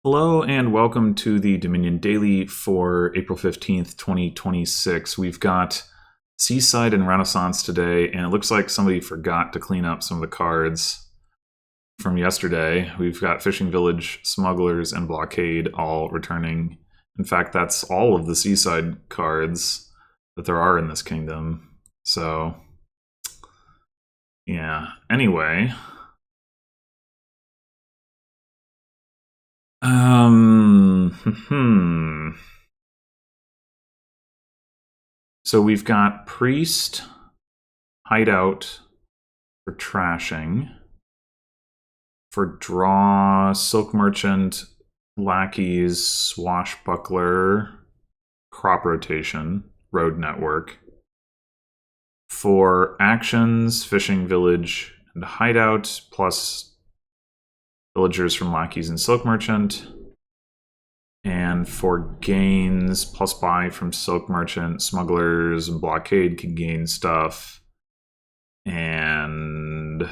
Hello and welcome to the Dominion Daily for April 15th, 2026. We've got Seaside and Renaissance today, and it looks like somebody forgot to clean up some of the cards from yesterday. We've got Fishing Village, Smugglers, and Blockade all returning. In fact, that's all of the Seaside cards that there are in this kingdom. So, yeah. Anyway, so we've got Priest, Hideout for trashing. For draw, Silk Merchant, Lackeys, Swashbuckler, Crop Rotation, Road Network. For actions, Fishing Village and Hideout, plus villagers from Lackeys and Silk Merchant. And for gains, plus buy from Silk Merchant, Smugglers, and Blockade can gain stuff. And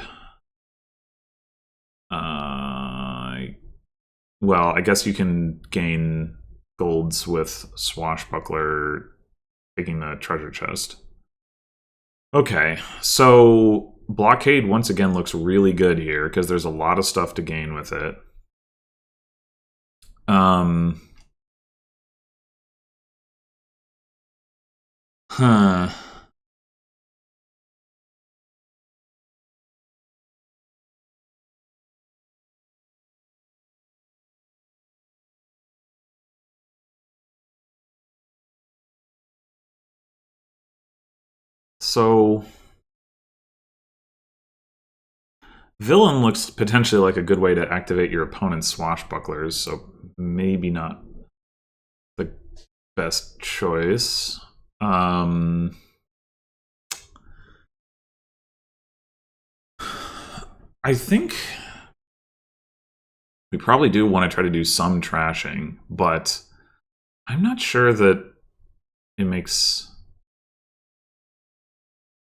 well, I guess you can gain golds with Swashbuckler taking the treasure chest. Okay, so Blockade once again looks really good here because there's a lot of stuff to gain with it. Huh. So Villain looks potentially like a good way to activate your opponent's Swashbucklers, so maybe not the best choice. I think we probably do want to try to do some trashing, but I'm not sure that it makes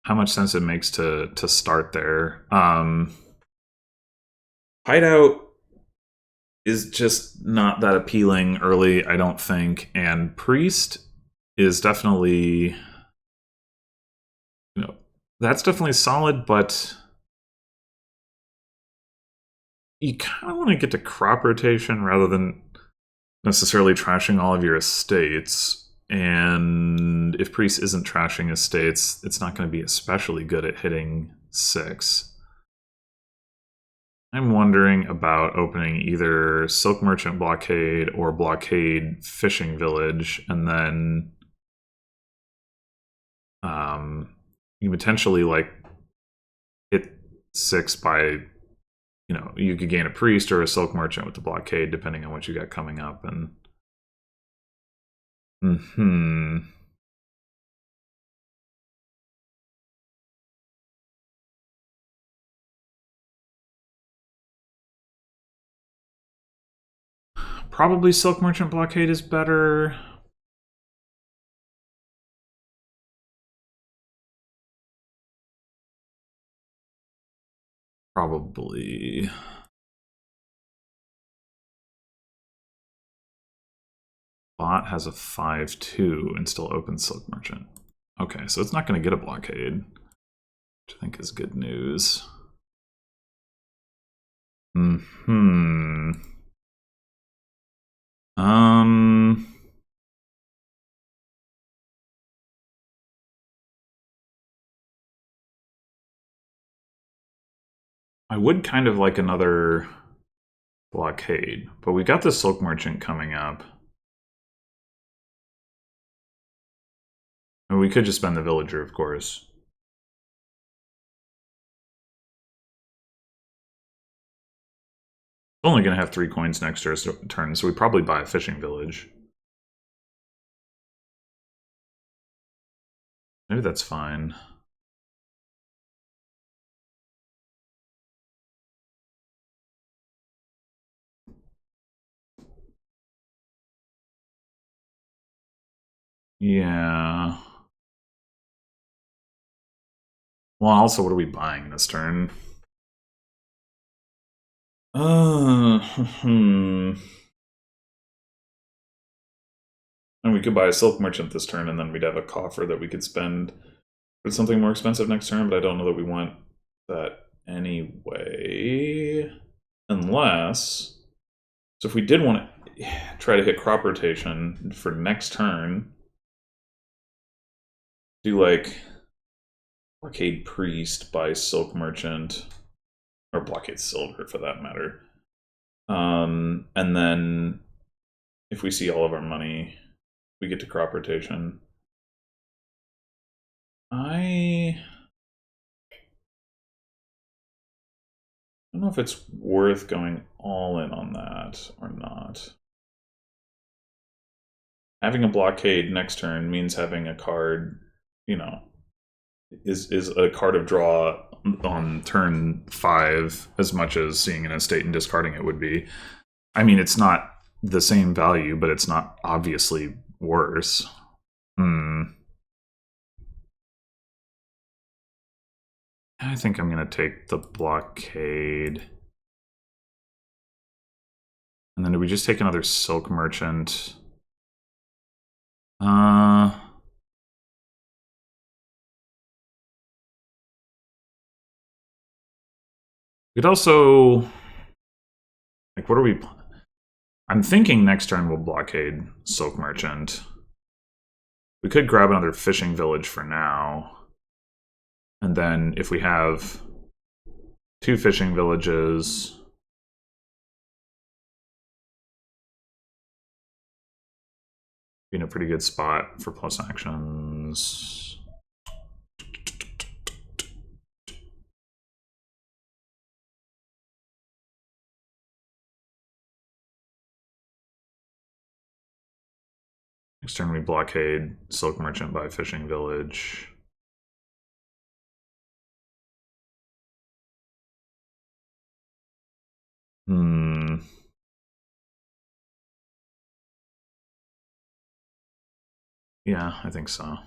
how much sense it makes to start there. Hideout is just not that appealing early, I don't think, and Priest is definitely, that's definitely solid, but you kind of want to get to crop rotation rather than necessarily trashing all of your estates. And if Priest isn't trashing estates, it's not going to be especially good at hitting 6. I'm wondering about opening either Silk Merchant Blockade or Blockade Fishing Village, and then you potentially like hit 6 by, you could gain a Priest or a Silk Merchant with the Blockade, depending on what you got coming up. And probably Silk Merchant Blockade is better. Probably. Bot has a 5/2 and still opens Silk Merchant. Okay, so it's not going to get a blockade, which I think is good news. I would kind of like another blockade, but we got the Silk Merchant coming up. And we could just spend the Villager, of course. It's only going to have 3 coins next turn, so we probably buy a Fishing Village. Maybe that's fine. Yeah. Well, also, what are we buying this turn? And we could buy a silk merchant this turn, and then we'd have a coffer that we could spend for something more expensive next turn, but I don't know that we want that anyway. Unless... So if we did want to try to hit crop rotation for next turn, do like Blockade Priest, buy Silk Merchant, or Blockade Silver for that matter. And then if we see all of our money, we get to crop rotation. I don't know if it's worth going all in on that or not. Having a blockade next turn means having a card, you know, is a card of draw on turn 5 as much as seeing an estate and discarding it would be. I mean, it's not the same value, but it's not obviously worse. I think I'm going to take the blockade. And then do we just take another Silk Merchant? We'd also... Like, what are we... I'm thinking next turn we'll blockade Silk Merchant. We could grab another fishing village for now. And then if we have 2 fishing villages... be in a pretty good spot for plus actions. Next turn we blockade Silk Merchant by Fishing Village. Yeah, I think so.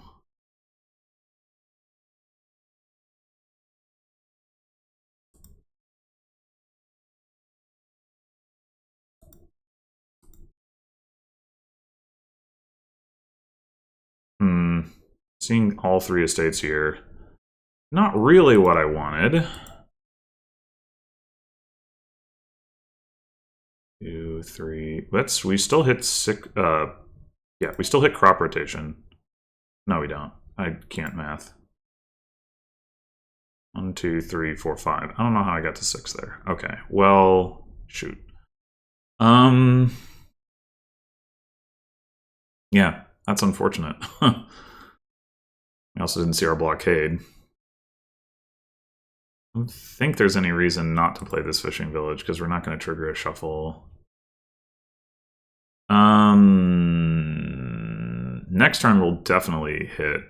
Seeing all 3 estates here. Not really what I wanted. 2, 3. We still hit 6. Yeah, we still hit crop rotation. No, we don't. I can't math. 1, 2, 3, 4, 5. I don't know how I got to 6 there. Okay, well, shoot. Yeah, that's unfortunate. We also didn't see our blockade. I don't think there's any reason not to play this fishing village because we're not going to trigger a shuffle. Next turn we'll definitely hit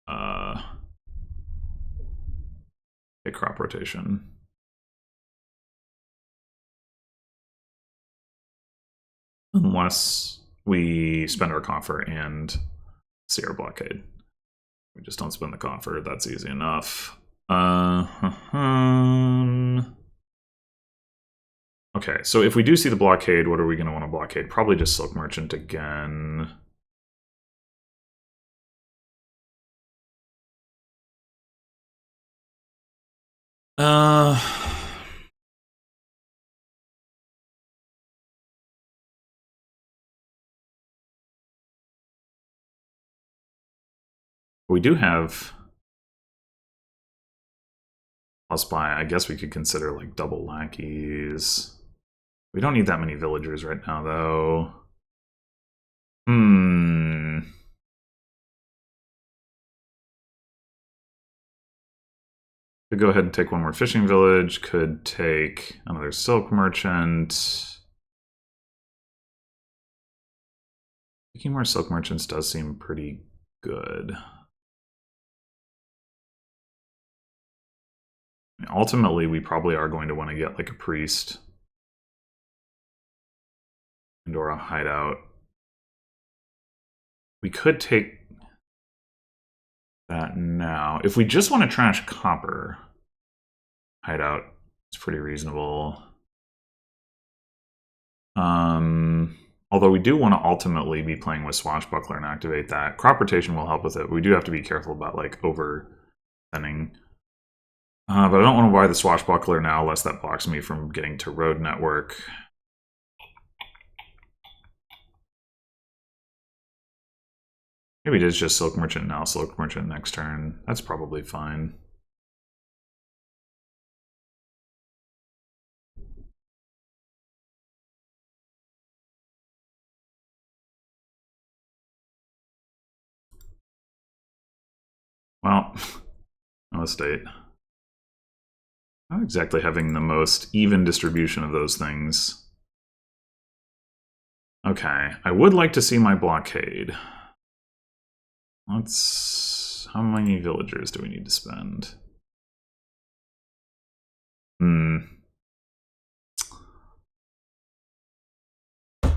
a crop rotation. Unless we spend our coffer and see our blockade. We just don't spend the coffer, that's easy enough. Okay, so if we do see the blockade, what are we going to want to blockade? Probably just Silk Merchant again. We do have plus buy. I guess we could consider like double lackeys. We don't need that many villagers right now, though. Could go ahead and take one more fishing village. Could take another silk merchant. Taking more silk merchants does seem pretty good. Ultimately, we probably are going to want to get like a priest and or a hideout. We could take that now. If we just want to trash copper, hideout is pretty reasonable. Although we do want to ultimately be playing with Swashbuckler and activate that. Crop rotation will help with it. We do have to be careful about like overthinning. But I don't want to buy the Swashbuckler now, lest that blocks me from getting to Road Network. Maybe it is just Silk Merchant now, Silk Merchant next turn. That's probably fine. Well, no estate. Not exactly having the most even distribution of those things. Okay, I would like to see my blockade. Let's... How many villagers do we need to spend?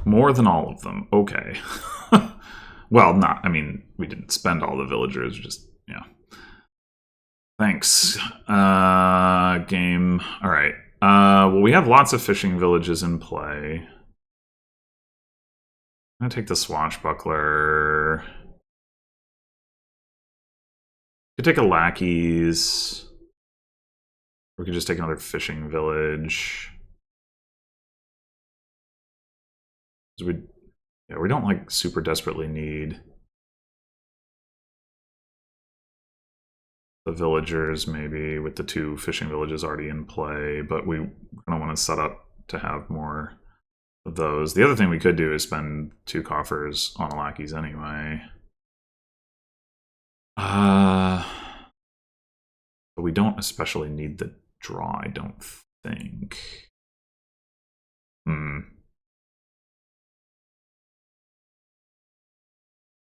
More than all of them. Okay. Well, not... I mean, we didn't spend all the villagers, just... Yeah. Thanks, game. All right. Well, we have lots of fishing villages in play. I'm gonna take the Swashbuckler. Could take a Lackeys. We could just take another fishing village. We don't like super desperately need the villagers, maybe with the 2 fishing villages already in play, but we kind of want to set up to have more of those. The other thing we could do is spend 2 coffers on lackeys anyway. But we don't especially need the draw, I don't think.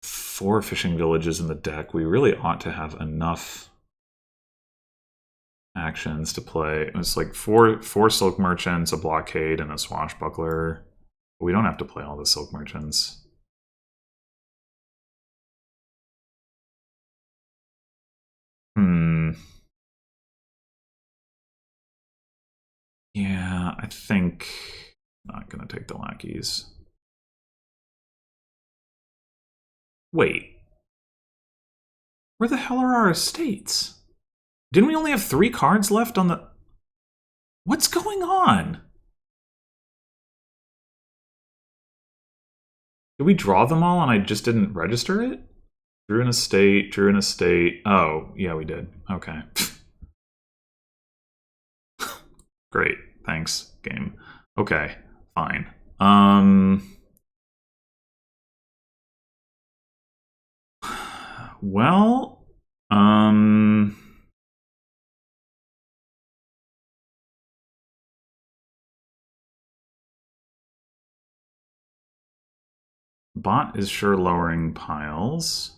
4 fishing villages in the deck. We really ought to have enough actions to play. It's like four Silk Merchants, a Blockade, and a Swashbuckler. We don't have to play all the Silk Merchants. Yeah, I think I'm not gonna take the lackeys. Wait. Where the hell are our estates? Didn't we only have 3 cards left on the... What's going on? Did we draw them all and I just didn't register it? Drew an estate, drew an estate. Oh, yeah, we did. Okay. Great. Thanks, game. Okay, fine. Well, bot is sure lowering piles.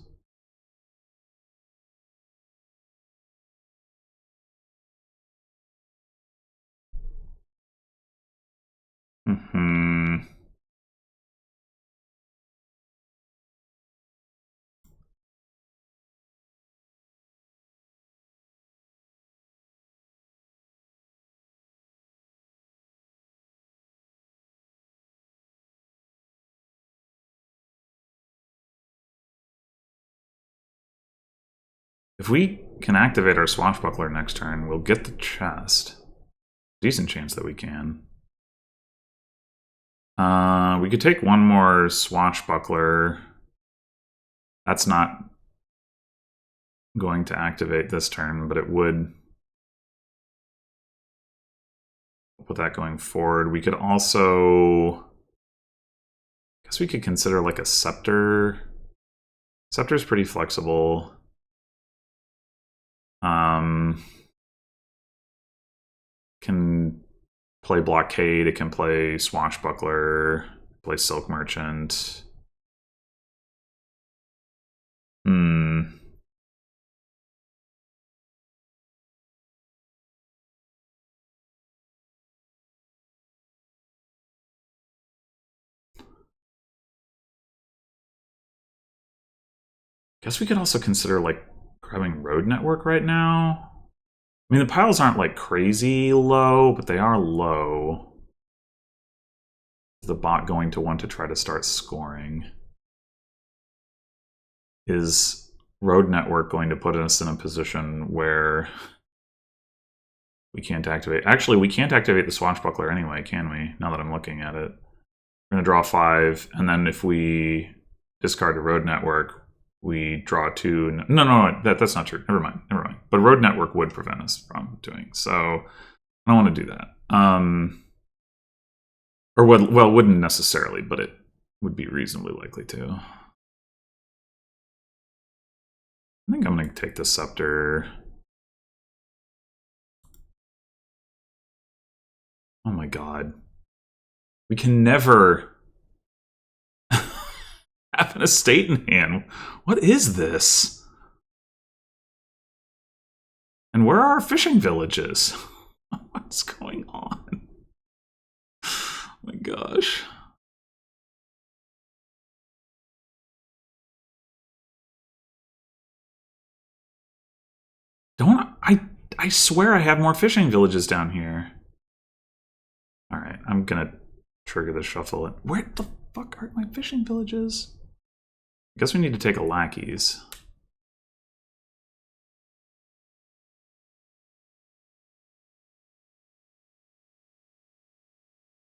If we can activate our Swashbuckler next turn, we'll get the chest. Decent chance that we can. We could take one more Swashbuckler. That's not going to activate this turn, but it would put that going forward. We could also... I guess we could consider like a Scepter. Scepter's pretty flexible. Can play Blockade, it can play Swashbuckler, play Silk Merchant. Guess we could also consider like grabbing Road Network right now. I mean, the piles aren't like crazy low, but they are low. the bot going to want to try to start scoring? Is Road Network going to put us in a position where we can't activate? Actually, we can't activate the Swashbuckler anyway, can we? Now that I'm looking at it. We're going to draw 5, and then if we discard a Road Network, we draw 2. No, that's not true. Never mind. But Road Network would prevent us from doing, so I don't want to do that. Or well, wouldn't necessarily, but it would be reasonably likely to. I think I'm going to take the Scepter. Oh my god. We can never have an estate in hand. What is this? And where are our fishing villages? What's going on? Oh my gosh. I swear I have more fishing villages down here. Alright, I'm gonna trigger the shuffle. Where the fuck are my fishing villages? I guess we need to take a lackeys.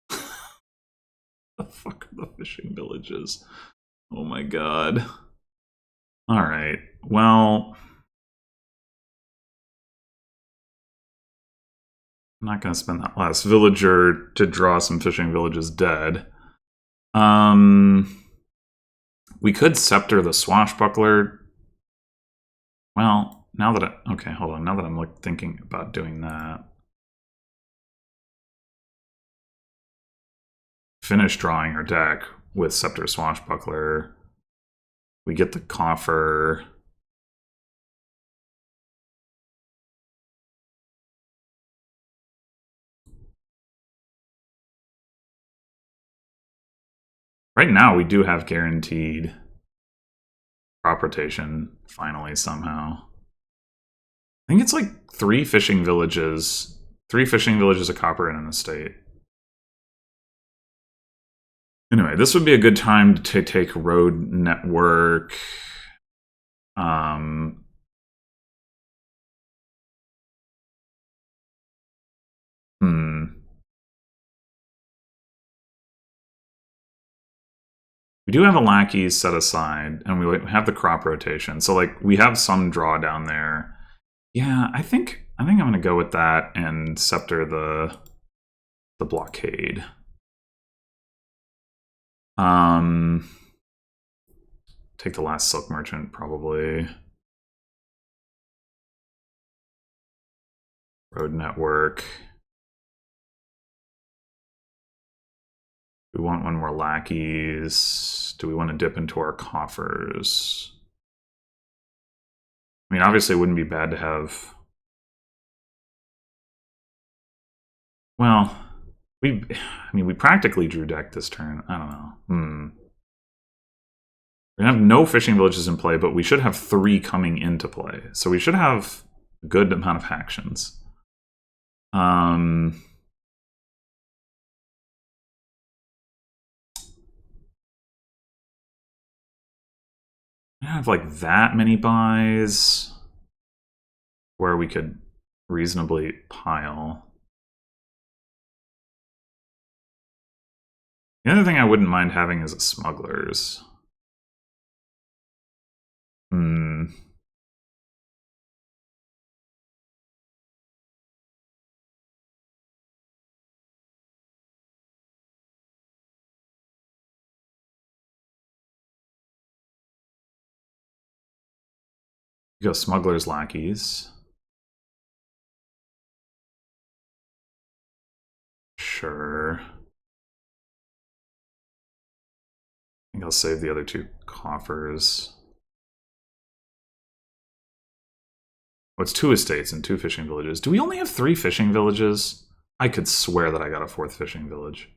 The fuck are the fishing villages? Oh my god. Alright, well, I'm not going to spend that last villager to draw some fishing villages dead. We could Scepter the Swashbuckler. Well, now that okay, hold on. Now that I'm thinking about doing that. Finish drawing our deck with Scepter Swashbuckler. We get the coffer. Right now, we do have guaranteed crop rotation, finally, somehow. I think it's like 3 fishing villages. 3 fishing villages, a copper, and an estate. Anyway, this would be a good time to take Road Network. We do have a lackeys set aside, and we have the crop rotation. So, like, we have some draw down there. Yeah, I think I'm gonna go with that and Scepter the blockade. Take the last Silk Merchant, probably. Road Network. We want one more lackeys. Do we want to dip into our coffers? I mean, obviously it wouldn't be bad to have... Well, we practically drew deck this turn. I don't know. We have no fishing villages in play, but we should have 3 coming into play. So we should have a good amount of actions. I don't have like that many buys where we could reasonably pile. The other thing I wouldn't mind having is a smugglers. Go smugglers, lackeys. Sure. I think I'll save the other 2 coffers. Oh, it's 2 estates and 2 fishing villages. Do we only have 3 fishing villages? I could swear that I got a 4th fishing village.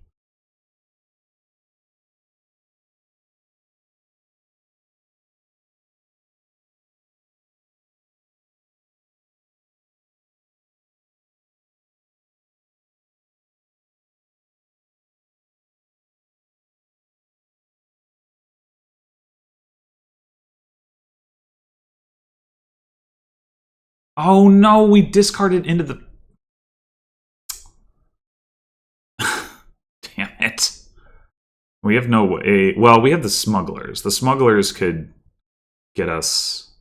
Oh no, we discarded into the... Damn it. We have no way... Well, we have the smugglers. The smugglers could get us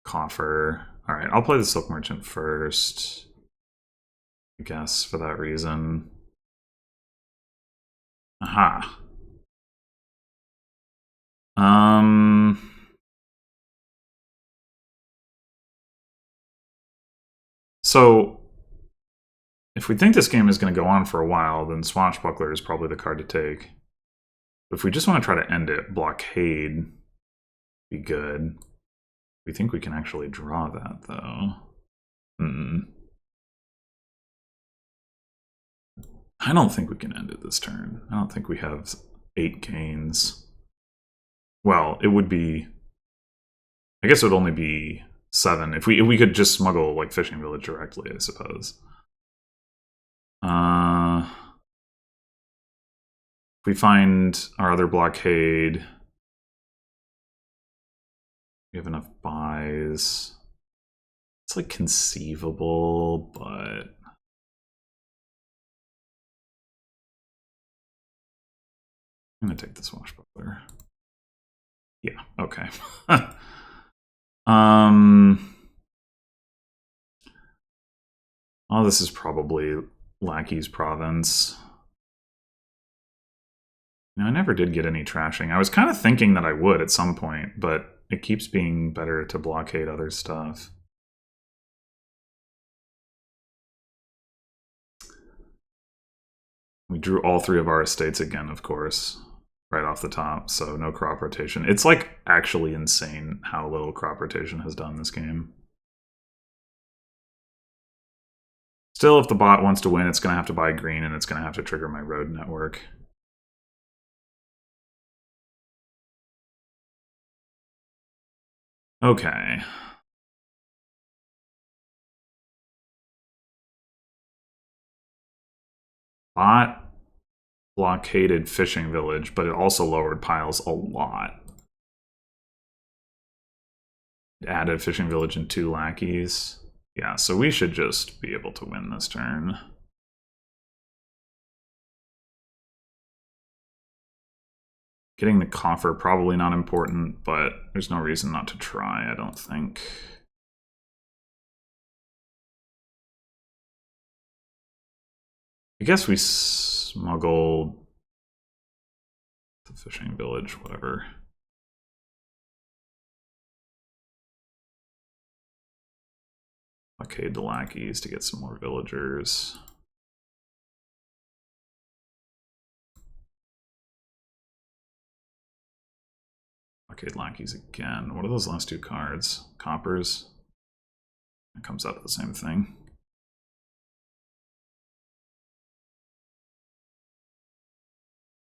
coffer. Alright, I'll play the Silk Merchant first. I guess, for that reason. Aha. So, if we think this game is going to go on for a while, then Swashbuckler is probably the card to take. But if we just want to try to end it, Blockade be good. We think we can actually draw that, though. I don't think we can end it this turn. I don't think we have 8 gains. Well, it would be... I guess it would only be 7 if we could just smuggle like Fishing Village directly, I suppose. If we find our other blockade, we have enough buys. It's like conceivable, but I'm gonna take the Swashbuckler. Yeah, okay. Oh, this is probably Lackey's Province. I never did get any trashing. I was kind of thinking that I would at some point, but it keeps being better to blockade other stuff. We drew all 3 of our estates again, of course, right off the top, so no crop rotation. It's like actually insane how little crop rotation has done this game. Still, if the bot wants to win, it's going to have to buy green, and it's going to have to trigger my road network. Okay. Bot blockaded Fishing Village, but it also lowered piles a lot. It added Fishing Village and 2 lackeys. Yeah, so we should just be able to win this turn. Getting the coffer, probably not important, but there's no reason not to try, I don't think. I guess we smuggled the Fishing Village, whatever. Blockade the lackeys to get some more villagers. Blockade lackeys again. What are those last 2 cards? Coppers. It comes out to the same thing.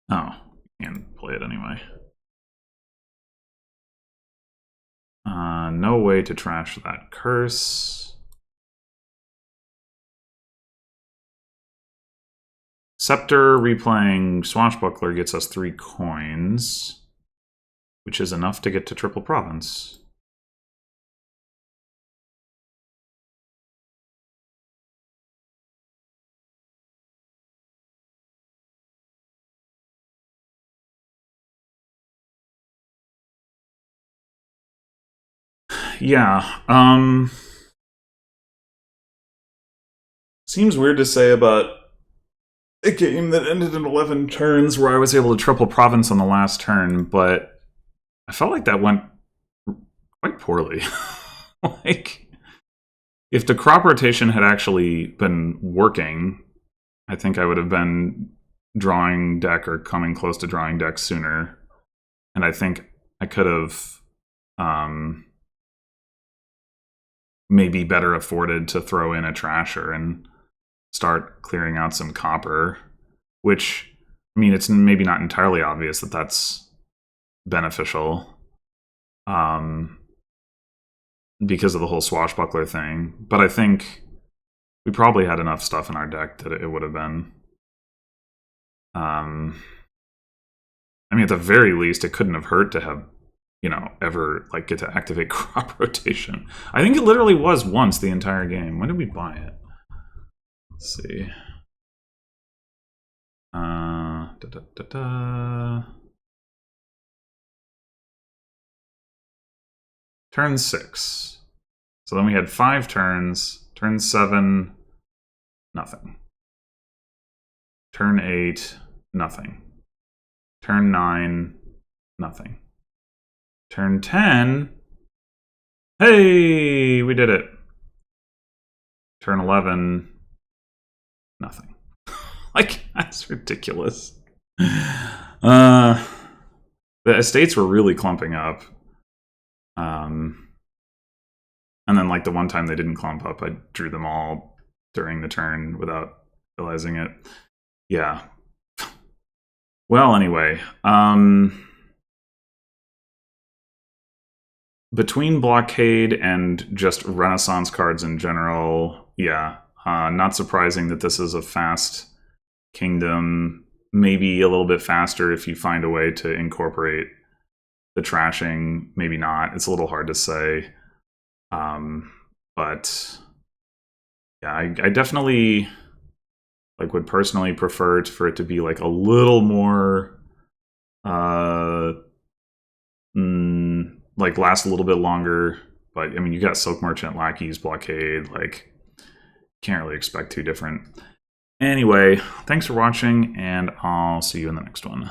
Oh, you can play it anyway. No way to trash that curse. Scepter replaying Swashbuckler gets us 3 coins, which is enough to get to Triple Province. Yeah, seems weird to say about a game that ended in 11 turns where I was able to triple province on the last turn, but I felt like that went quite poorly. Like, if the crop rotation had actually been working, I think I would have been drawing deck or coming close to drawing deck sooner. And I think I could have maybe better afforded to throw in a trasher and start clearing out some copper, which, I mean, it's maybe not entirely obvious that that's beneficial because of the whole Swashbuckler thing, but I think we probably had enough stuff in our deck that it would have been. I mean, at the very least, it couldn't have hurt to have you know, ever like get to activate crop rotation. I think it literally was once the entire game. When did we buy it? Let's see. Turn 6. So then we had 5 turns. Turn 7, nothing. Turn 8, nothing. Turn 9, nothing. Turn 10, hey, we did it. Turn 11, nothing. Like, that's ridiculous. The estates were really clumping up. And then, like, the one time they didn't clump up, I drew them all during the turn without realizing it. Yeah. Well, anyway, between Blockade and just Renaissance cards in general, yeah, not surprising that this is a fast kingdom. Maybe a little bit faster if you find a way to incorporate the trashing. Maybe not. It's a little hard to say. But yeah, I definitely like would personally prefer for it to be like a little more like last a little bit longer. But I mean, you got Silk Merchant, Lackeys, Blockade, like can't really expect too different. Anyway, thanks for watching, and I'll see you in the next one.